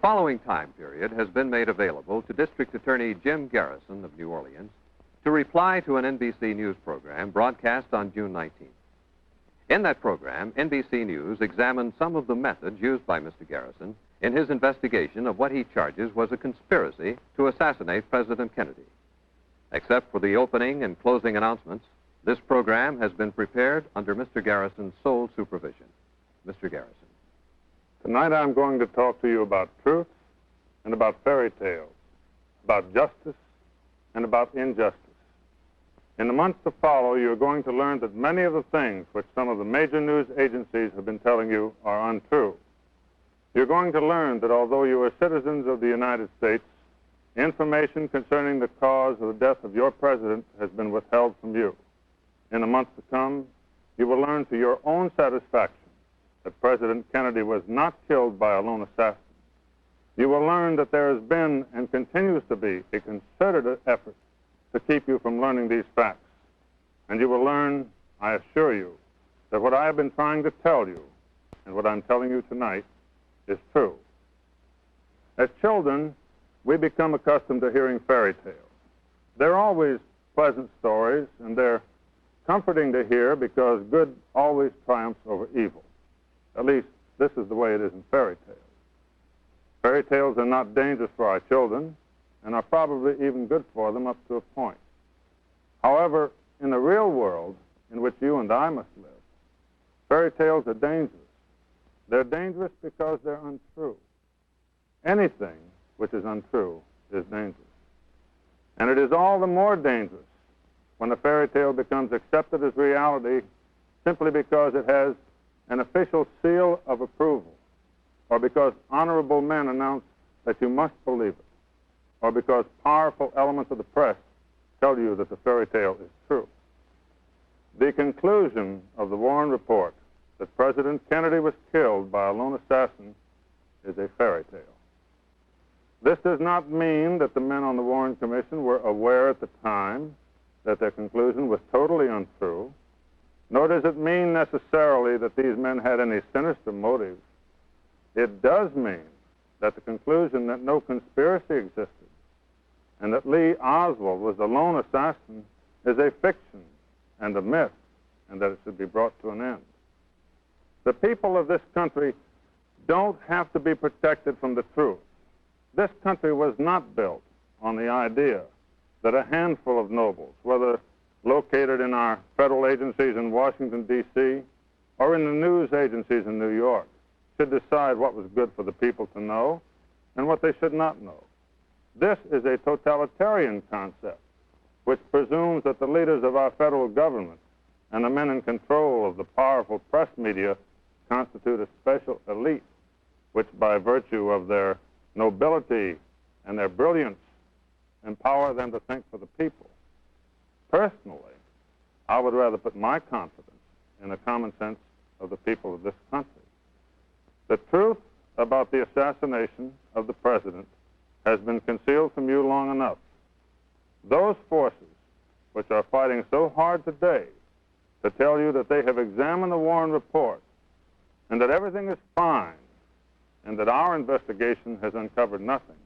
following time period has been made available to District Attorney Jim Garrison of New Orleans to reply to an NBC News program broadcast on June 19th. In that program, NBC News examined some of the methods used by Mr. Garrison in his investigation of what he charges was a conspiracy to assassinate President Kennedy. Except for the opening and closing announcements, this program has been prepared under Mr. Garrison's sole supervision. Mr. Garrison. Tonight I'm going to talk to you about truth and about fairy tales, about justice and about injustice. In the months to follow, you're going to learn that many of the things which some of the major news agencies have been telling you are untrue. You're going to learn that although you are citizens of the United States, information concerning the cause of the death of your president has been withheld from you. In the months to come, you will learn to your own satisfaction that President Kennedy was not killed by a lone assassin. You will learn that there has been and continues to be a concerted effort to keep you from learning these facts. And you will learn, I assure you, that what I have been trying to tell you and what I'm telling you tonight is true. As children, we become accustomed to hearing fairy tales. They're always pleasant stories, and they're comforting to hear because good always triumphs over evil. At least, this is the way it is in fairy tales. Fairy tales are not dangerous for our children and are probably even good for them up to a point. However, in the real world in which you and I must live, fairy tales are dangerous. They're dangerous because they're untrue. Anything which is untrue is dangerous. And it is all the more dangerous when a fairy tale becomes accepted as reality simply because it has an official seal of approval, or because honorable men announce that you must believe it, or because powerful elements of the press tell you that the fairy tale is true. The conclusion of the Warren report that President Kennedy was killed by a lone assassin is a fairy tale. This does not mean that the men on the Warren Commission were aware at the time that their conclusion was totally untrue, nor does it mean necessarily that these men had any sinister motives. It does mean that the conclusion that no conspiracy existed and that Lee Oswald was the lone assassin is a fiction and a myth, and that it should be brought to an end. The people of this country don't have to be protected from the truth. This country was not built on the idea that a handful of nobles, whether located in our federal agencies in Washington, D.C., or in the news agencies in New York, should decide what was good for the people to know and what they should not know. This is a totalitarian concept which presumes that the leaders of our federal government and the men in control of the powerful press media constitute a special elite, which by virtue of their nobility and their brilliance empower them to think for the people. Personally, I would rather put my confidence in the common sense of the people of this country. The truth about the assassination of the president has been concealed from you long enough. Those forces which are fighting so hard today to tell you that they have examined the Warren report and that everything is fine and that our investigation has uncovered nothing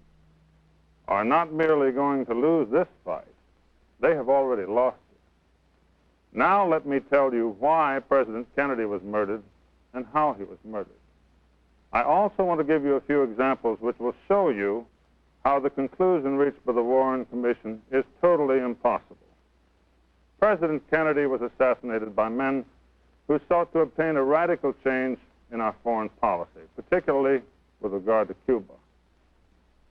are not merely going to lose this fight. They have already lost it. Now let me tell you why President Kennedy was murdered and how he was murdered. I also want to give you a few examples which will show you how the conclusion reached by the Warren Commission is totally impossible. President Kennedy was assassinated by men who sought to obtain a radical change in our foreign policy, particularly with regard to Cuba.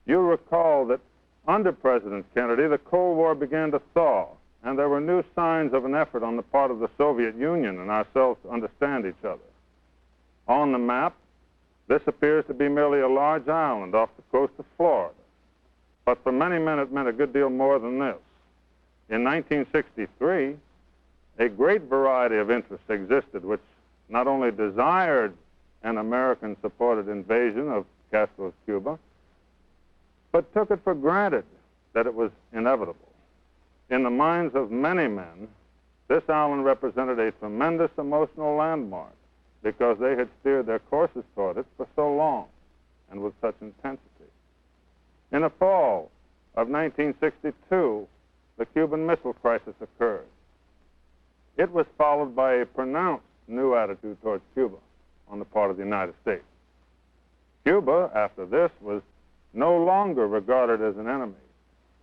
You recall that under President Kennedy, the Cold War began to thaw, and there were new signs of an effort on the part of the Soviet Union and ourselves to understand each other. On the map, this appears to be merely a large island off the coast of Florida. But for many men, it meant a good deal more than this. In 1963, a great variety of interests existed which not only desired an American-supported invasion of Castro's Cuba, but took it for granted that it was inevitable. In the minds of many men, this island represented a tremendous emotional landmark because they had steered their courses toward it for so long and with such intensity. In the fall of 1962, the Cuban Missile Crisis occurred. It was followed by a pronounced new attitude towards Cuba on the part of the United States. Cuba, after this, was no longer regarded as an enemy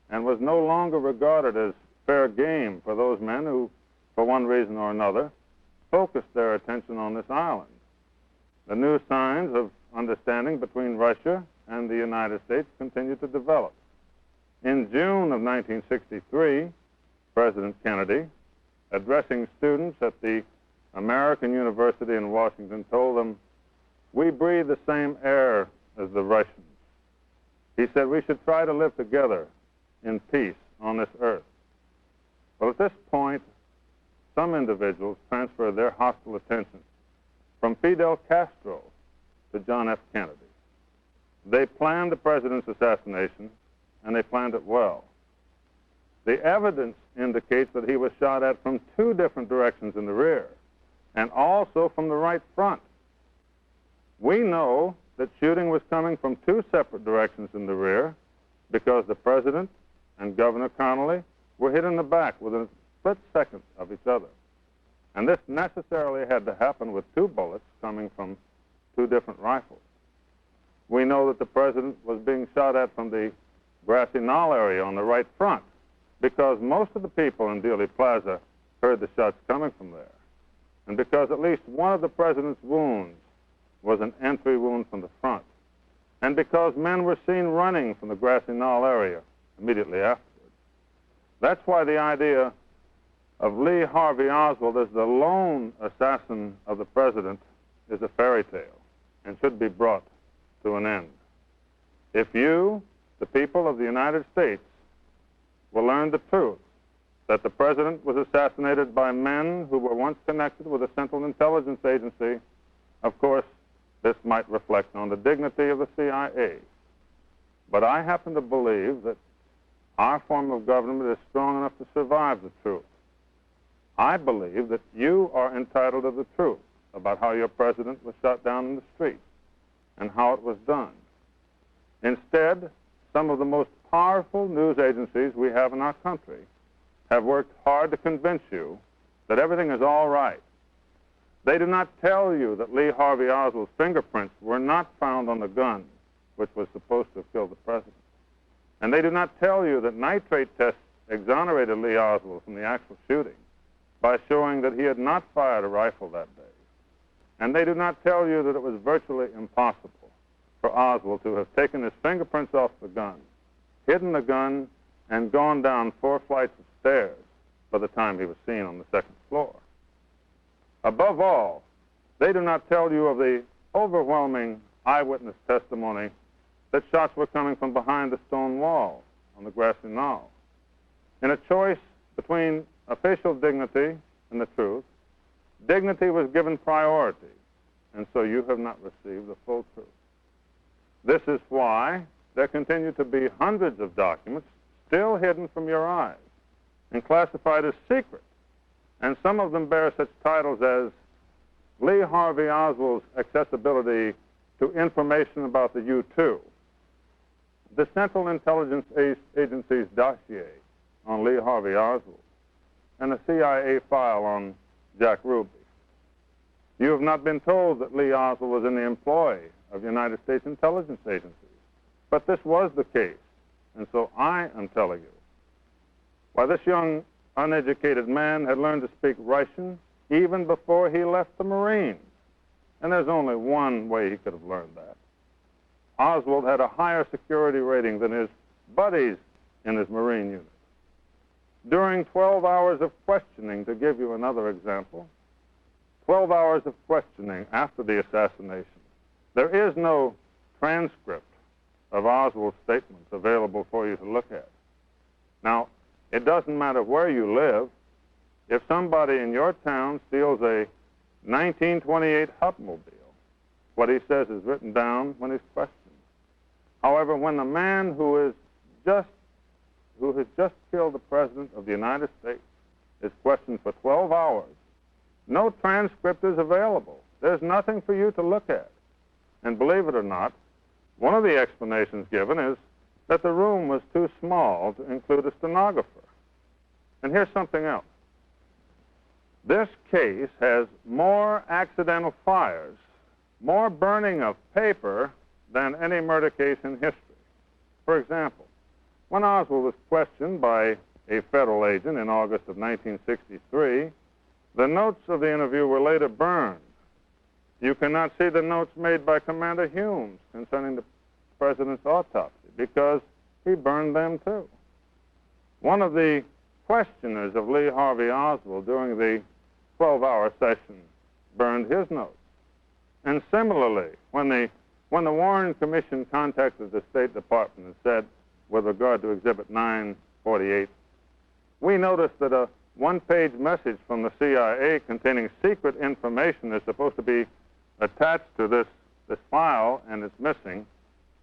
and was no longer regarded as fair game for those men who, for one reason or another, focused their attention on this island. The new signs of understanding between Russia and the United States continued to develop. In June of 1963, President Kennedy, addressing students at the American University in Washington, told them, "We breathe the same air as the Russians." He said we should try to live together in peace on this earth. Well, at this point, some individuals transferred their hostile attention from Fidel Castro to John F. Kennedy. They planned the president's assassination, and they planned it well. The evidence indicates that he was shot at from two different directions in the rear, and also from the right front. We know that shooting was coming from two separate directions in the rear because the president and Governor Connolly were hit in the back within a split second of each other. And this necessarily had to happen with two bullets coming from two different rifles. We know that the president was being shot at from the grassy knoll area on the right front because most of the people in Dealey Plaza heard the shots coming from there, and because at least one of the president's wounds was an entry wound from the front, and because men were seen running from the grassy knoll area immediately afterwards. That's why the idea of Lee Harvey Oswald as the lone assassin of the president is a fairy tale and should be brought to an end. If you, the people of the United States, will learn the truth that the president was assassinated by men who were once connected with a Central Intelligence Agency, of course, this might reflect on the dignity of the CIA. But I happen to believe that our form of government is strong enough to survive the truth. I believe that you are entitled to the truth about how your president was shot down in the street and how it was done. Instead, some of the most powerful news agencies we have in our country have worked hard to convince you that everything is all right. They do not tell you that Lee Harvey Oswald's fingerprints were not found on the gun, which was supposed to have killed the president. And they do not tell you that nitrate tests exonerated Lee Oswald from the actual shooting by showing that he had not fired a rifle that day. And they do not tell you that it was virtually impossible for Oswald to have taken his fingerprints off the gun, hidden the gun, and gone down 4 flights of stairs by the time he was seen on the 2nd floor. Above all, they do not tell you of the overwhelming eyewitness testimony that shots were coming from behind the stone wall on the grassy knoll. In a choice between official dignity and the truth, dignity was given priority, and so you have not received the full truth. This is why there continue to be hundreds of documents still hidden from your eyes and classified as secret, and some of them bear such titles as Lee Harvey Oswald's accessibility to information about the U-2, the Central Intelligence Agency's dossier on Lee Harvey Oswald, and a CIA file on Jack Ruby. You have not been told that Lee Oswald was in the employ of United States intelligence agencies, but this was the case, and so I am telling you. Why, this young, uneducated man had learned to speak Russian even before he left the Marines, and there's only one way he could have learned that. Oswald had a higher security rating than his buddies in his Marine unit. During 12 hours of questioning, to give you another example, 12 hours of questioning after the assassination, there is no transcript of Oswald's statements available for you to look at. Now, it doesn't matter where you live. If somebody in your town steals a 1928 Hupmobile, what he says is written down when he's questioned. However, when the man who has just killed the President of the United States is questioned for 12 hours, no transcript is available. There's nothing for you to look at. And believe it or not, one of the explanations given is that the room was too small to include a stenographer. And here's something else. This case has more accidental fires, more burning of paper than any murder case in history. For example, when Oswald was questioned by a federal agent in August of 1963, the notes of the interview were later burned. You cannot see the notes made by Commander Humes concerning the president's autopsy because he burned them too. One of the questioners of Lee Harvey Oswald during the 12-hour session burned his notes. And similarly, when the Warren Commission contacted the State Department and said, with regard to Exhibit 948, we noticed that a one-page message from the CIA containing secret information is supposed to be attached to this file, and it's missing.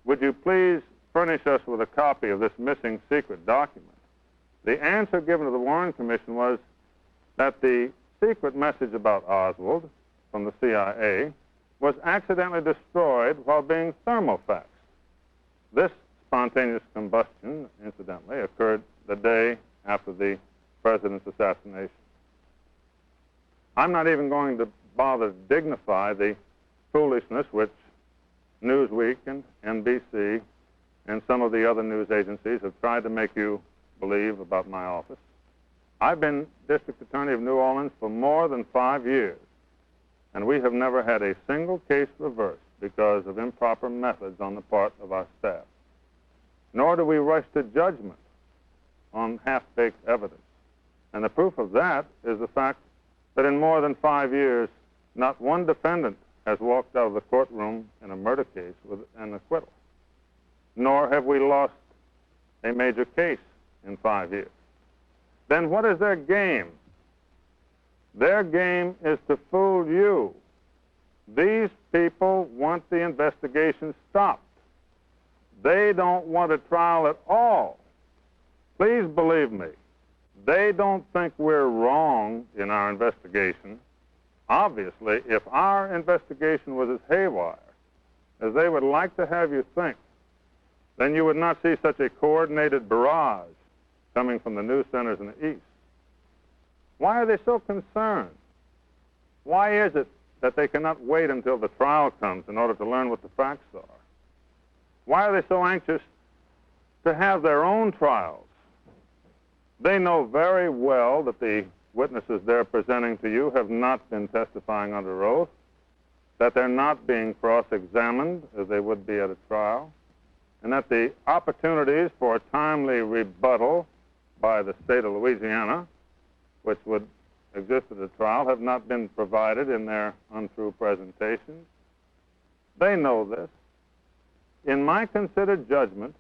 Would you please furnish us with a copy of this missing secret document? The answer given to the Warren Commission was that the secret message about Oswald from the CIA was accidentally destroyed while being thermofaxed. This spontaneous combustion, incidentally, occurred the day after the president's assassination. I'm not even going to bother to dignify the foolishness which Newsweek and NBC and some of the other news agencies have tried to make you believe about my office. I've been District Attorney of New Orleans for more than 5 years, and we have never had a single case reversed because of improper methods on the part of our staff. Nor do we rush to judgment on half-baked evidence. And the proof of that is the fact that in more than 5 years, not one defendant has walked out of the courtroom in a murder case with an acquittal. Nor have we lost a major case in 5 years. Then what is their game? Their game is to fool you. These people want the investigation stopped. They don't want a trial at all. Please believe me, they don't think we're wrong in our investigation. Obviously, if our investigation was as haywire as they would like to have you think, then you would not see such a coordinated barrage coming from the news centers in the East. Why are they so concerned? Why is it that they cannot wait until the trial comes in order to learn what the facts are? Why are they so anxious to have their own trials? They know very well that the witnesses they're presenting to you have not been testifying under oath, that they're not being cross-examined as they would be at a trial, and that the opportunities for a timely rebuttal by the state of Louisiana, which would exist at a trial, have not been provided in their untrue presentations. They know this. In my considered judgment,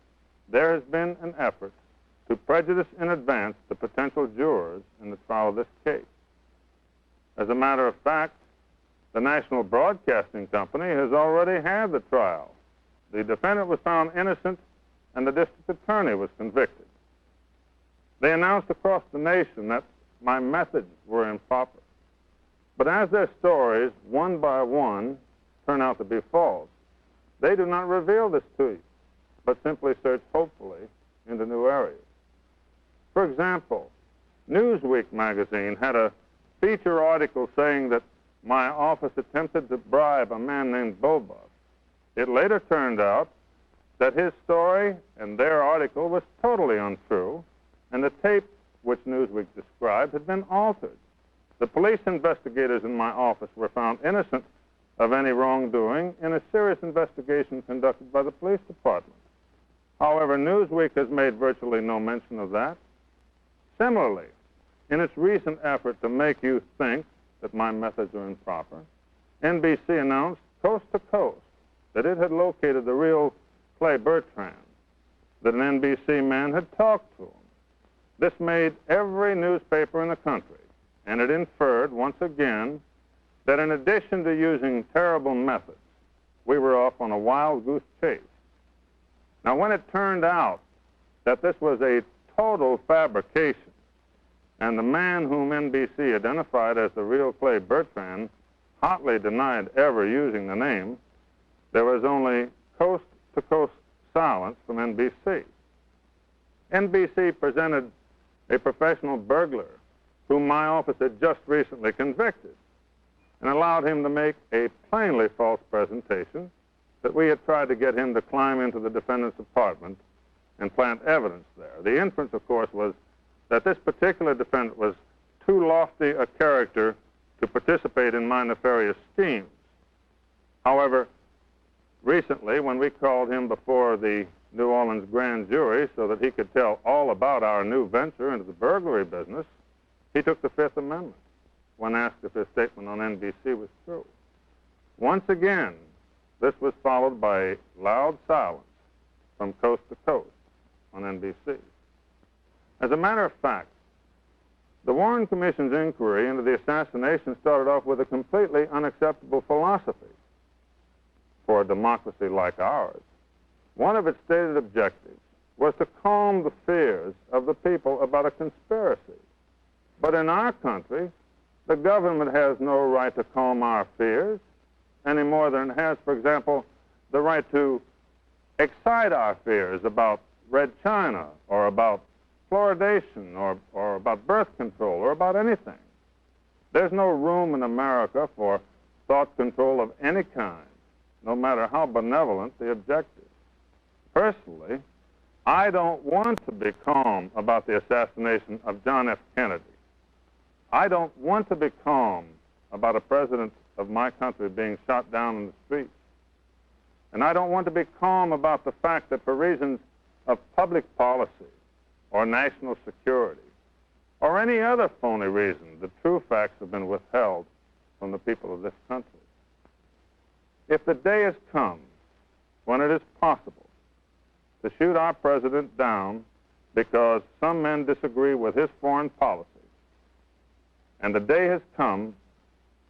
there has been an effort to prejudice in advance the potential jurors in the trial of this case. As a matter of fact, the National Broadcasting Company has already had the trial. The defendant was found innocent, and the district attorney was convicted. They announced across the nation that my methods were improper. But as their stories, one by one, turn out to be false, they do not reveal this to you, but simply search hopefully into new areas. For example, Newsweek magazine had a feature article saying that my office attempted to bribe a man named Bobuff. It later turned out that his story and their article was totally untrue, and the tape which Newsweek described had been altered. The police investigators in my office were found innocent of any wrongdoing in a serious investigation conducted by the police department. However, Newsweek has made virtually no mention of that. Similarly, in its recent effort to make you think that my methods are improper, NBC announced coast to coast that it had located the real Clay Bertrand, that an NBC man had talked to him. This made every newspaper in the country, and it inferred, once again, that in addition to using terrible methods, we were off on a wild goose chase. Now, when it turned out that this was a total fabrication, and the man whom NBC identified as the real Clay Bertrand hotly denied ever using the name, there was only coast-to-coast silence from NBC. NBC presented a professional burglar whom my office had just recently convicted and allowed him to make a plainly false presentation that we had tried to get him to climb into the defendant's apartment and plant evidence there. The inference, of course, was that this particular defendant was too lofty a character to participate in my nefarious schemes. However, recently, when we called him before the New Orleans grand jury so that he could tell all about our new venture into the burglary business, he took the Fifth Amendment when asked if his statement on NBC was true. Once again, this was followed by loud silence from coast to coast on NBC. As a matter of fact, the Warren Commission's inquiry into the assassination started off with a completely unacceptable philosophy for a democracy like ours. One of its stated objectives was to calm the fears of the people about a conspiracy. But in our country, the government has no right to calm our fears any more than it has, for example, the right to excite our fears about Red China or about fluoridation or about birth control or about anything. There's no room in America for thought control of any kind, no matter how benevolent the objective. Personally, I don't want to be calm about the assassination of John F. Kennedy. I don't want to be calm about a president of my country being shot down in the streets. And I don't want to be calm about the fact that for reasons of public policy or national security or any other phony reason, the true facts have been withheld from the people of this country. If the day has come when it is possible to shoot our president down because some men disagree with his foreign policy, and the day has come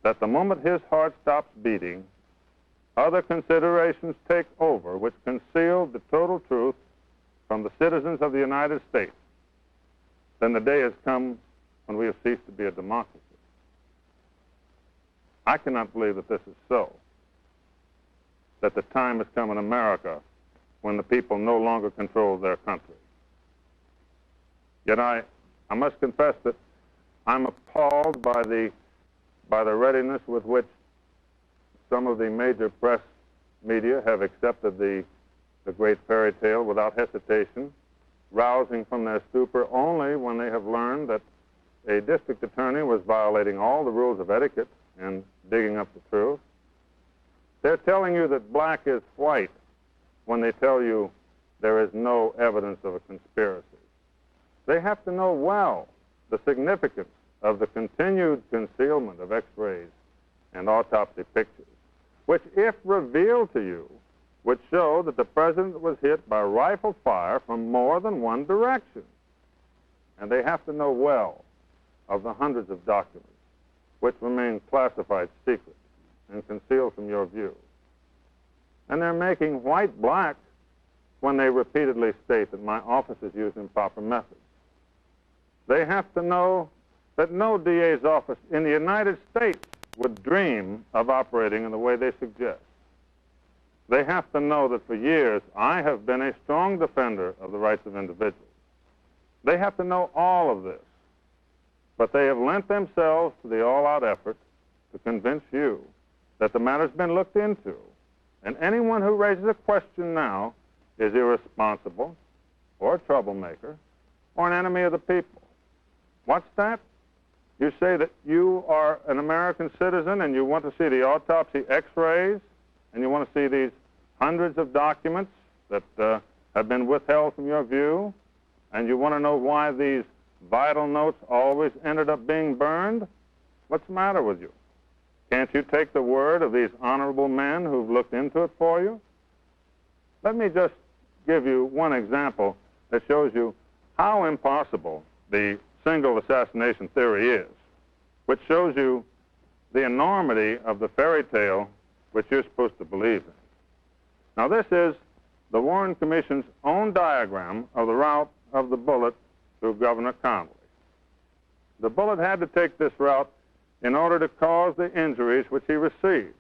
that the moment his heart stops beating, other considerations take over which conceal the total truth from the citizens of the United States, then the day has come when we have ceased to be a democracy. I cannot believe that this is so, that the time has come in America when the people no longer control their country. Yet I must confess that I'm appalled by the readiness with which some of the major press media have accepted the great fairy tale without hesitation, rousing from their stupor only when they have learned that a district attorney was violating all the rules of etiquette and digging up the truth. They're telling you that black is white when they tell you there is no evidence of a conspiracy. They have to know well the significance of the continued concealment of X-rays and autopsy pictures, which, if revealed to you, would show that the president was hit by rifle fire from more than one direction. And they have to know well of the hundreds of documents which remain classified secret and concealed from your view. And they're making white black when they repeatedly state that my office is used improper methods. They have to know that no DA's office in the United States would dream of operating in the way they suggest. They have to know that for years I have been a strong defender of the rights of individuals. They have to know all of this, but they have lent themselves to the all-out effort to convince you that the matter's been looked into, and anyone who raises a question now is irresponsible or a troublemaker or an enemy of the people. What's that? You say that you are an American citizen and you want to see the autopsy X-rays and you want to see these hundreds of documents that have been withheld from your view, and you want to know why these vital notes always ended up being burned? What's the matter with you? Can't you take the word of these honorable men who've looked into it for you? Let me just give you one example that shows you how impossible the single assassination theory is, which shows you the enormity of the fairy tale which you're supposed to believe in. Now, this is the Warren Commission's own diagram of the route of the bullet through Governor Connally. The bullet had to take this route in order to cause the injuries which he received.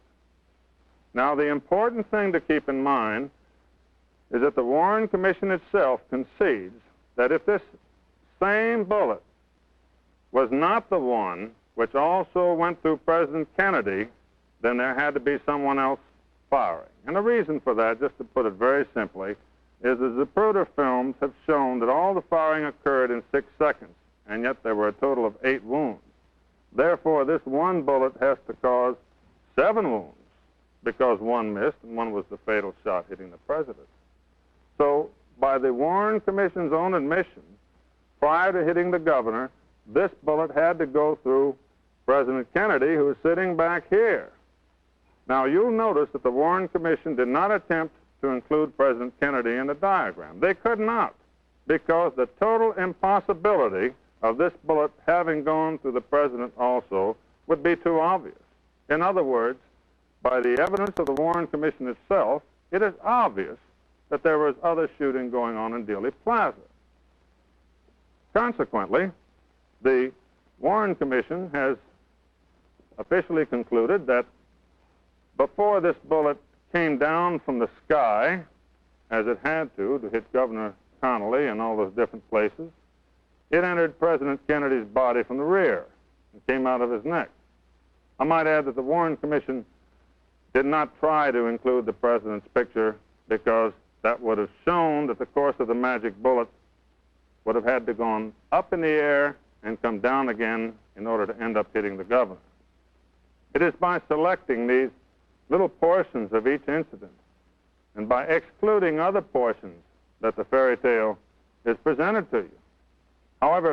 Now, the important thing to keep in mind is that the Warren Commission itself concedes that if this same bullet was not the one which also went through President Kennedy, then there had to be someone else firing. And the reason for that, just to put it very simply, is the Zapruder films have shown that all the firing occurred in 6 seconds, and yet there were a total of 8 wounds. Therefore, this one bullet has to cause 7 wounds, because one missed, and one was the fatal shot hitting the president. So, by the Warren Commission's own admission, prior to hitting the governor, this bullet had to go through President Kennedy, who is sitting back here. Now, you'll notice that the Warren Commission did not attempt to include President Kennedy in the diagram. They could not, because the total impossibility of this bullet having gone through the president also would be too obvious. In other words, by the evidence of the Warren Commission itself, it is obvious that there was other shooting going on in Dealey Plaza. Consequently, the Warren Commission has officially concluded that before this bullet came down from the sky, as it had to hit Governor Connally and all those different places, it entered President Kennedy's body from the rear and came out of his neck. I might add that the Warren Commission did not try to include the president's picture because that would have shown that the course of the magic bullet would have had to gone up in the air and come down again in order to end up hitting the governor. It is by selecting these little portions of each incident and by excluding other portions that the fairy tale is presented to you. However,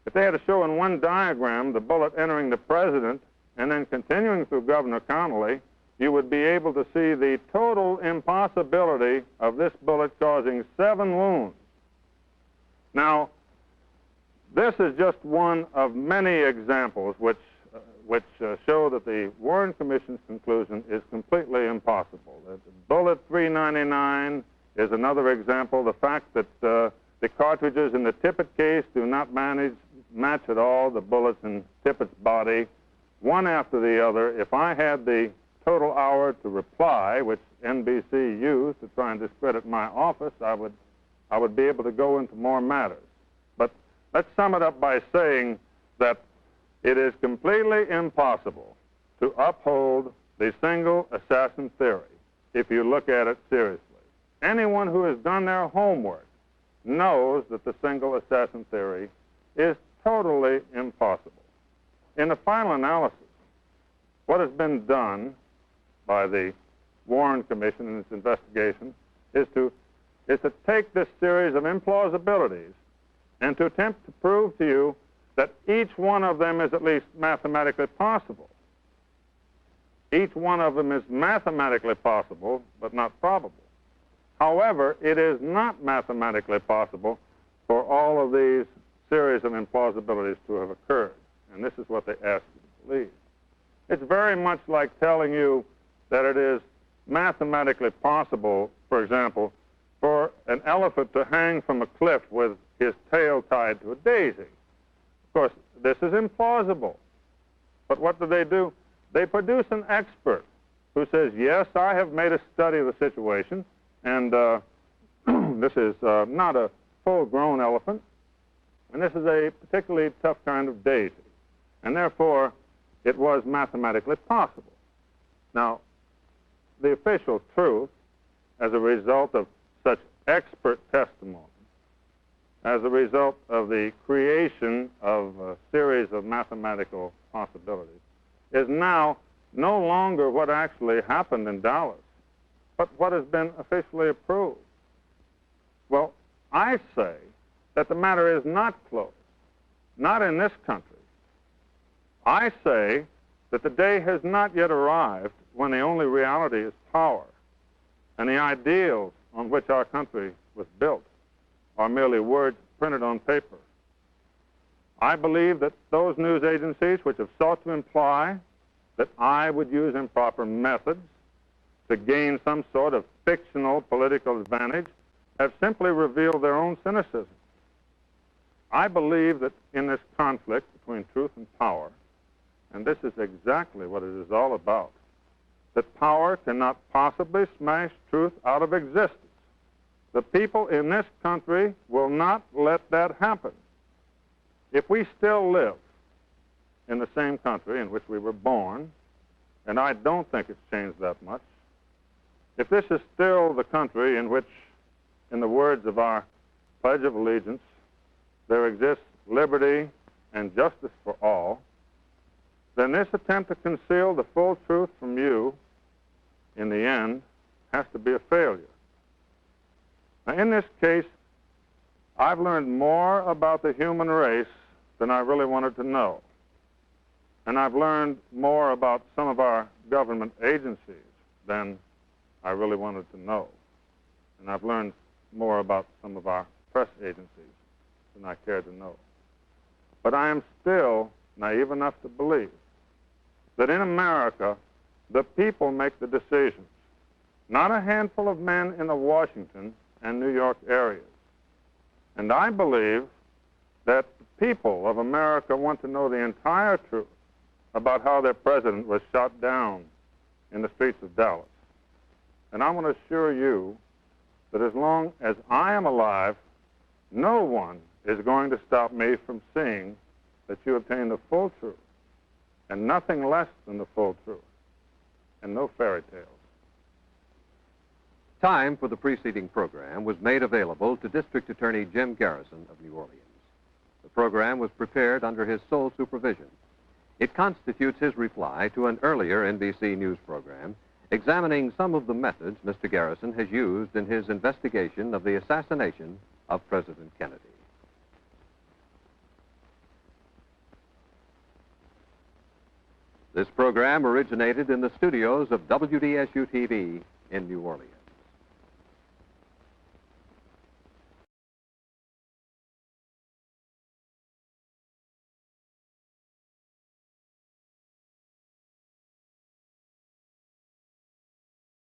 if they had to show in one diagram the bullet entering the president and then continuing through Governor Connally, you would be able to see the total impossibility of this bullet causing 7 wounds. Now, this is just one of many examples which show that the Warren Commission's conclusion is completely impossible. The bullet 399 is another example. The fact that the cartridges in the Tippett case do not match at all the bullets in Tippett's body, one after the other. If I had the total hour to reply, which NBC used to try and discredit my office, I would be able to go into more matters. But let's sum it up by saying that it is completely impossible to uphold the single assassin theory if you look at it seriously. Anyone who has done their homework knows that the single assassin theory is totally impossible. In the final analysis, what has been done by the Warren Commission in its investigation is to take this series of implausibilities and to attempt to prove to you that each one of them is at least mathematically possible. Each one of them is mathematically possible, but not probable. However, it is not mathematically possible for all of these series of implausibilities to have occurred. And this is what they ask you to believe. It's very much like telling you that it is mathematically possible, for example, for an elephant to hang from a cliff with his tail tied to a daisy. Of course, this is implausible. But what do? They produce an expert who says, yes, I have made a study of the situation, and this is not a full-grown elephant, and this is a particularly tough kind of daisy, and therefore it was mathematically possible. Now, the official truth, as a result of such expert testimony, as a result of the creation of a series of mathematical possibilities, is now no longer what actually happened in Dallas, but what has been officially approved. Well, I say that the matter is not closed, not in this country. I say that the day has not yet arrived when the only reality is power, and the ideals on which our country was built are merely words printed on paper. I believe that those news agencies which have sought to imply that I would use improper methods to gain some sort of fictional political advantage have simply revealed their own cynicism. I believe that in this conflict between truth and power, and this is exactly what it is all about, that power cannot possibly smash truth out of existence. The people in this country will not let that happen. If we still live in the same country in which we were born, and I don't think it's changed that much, if this is still the country in which, in the words of our Pledge of Allegiance, there exists liberty and justice for all, then this attempt to conceal the full truth from you, in the end, has to be a failure. Now, in this case, I've learned more about the human race than I really wanted to know. And I've learned more about some of our government agencies than I really wanted to know. And I've learned more about some of our press agencies than I cared to know. But I am still naive enough to believe that in America, the people make the decisions, not a handful of men in the Washington and New York areas. And I believe that the people of America want to know the entire truth about how their president was shot down in the streets of Dallas. And I want to assure you that as long as I am alive, no one is going to stop me from seeing that you obtain the full truth, and nothing less than the full truth, and no fairy tales. Time for the preceding program was made available to District Attorney Jim Garrison of New Orleans. The program was prepared under his sole supervision. It constitutes his reply to an earlier NBC News program examining some of the methods Mr. Garrison has used in his investigation of the assassination of President Kennedy. This program originated in the studios of WDSU-TV in New Orleans.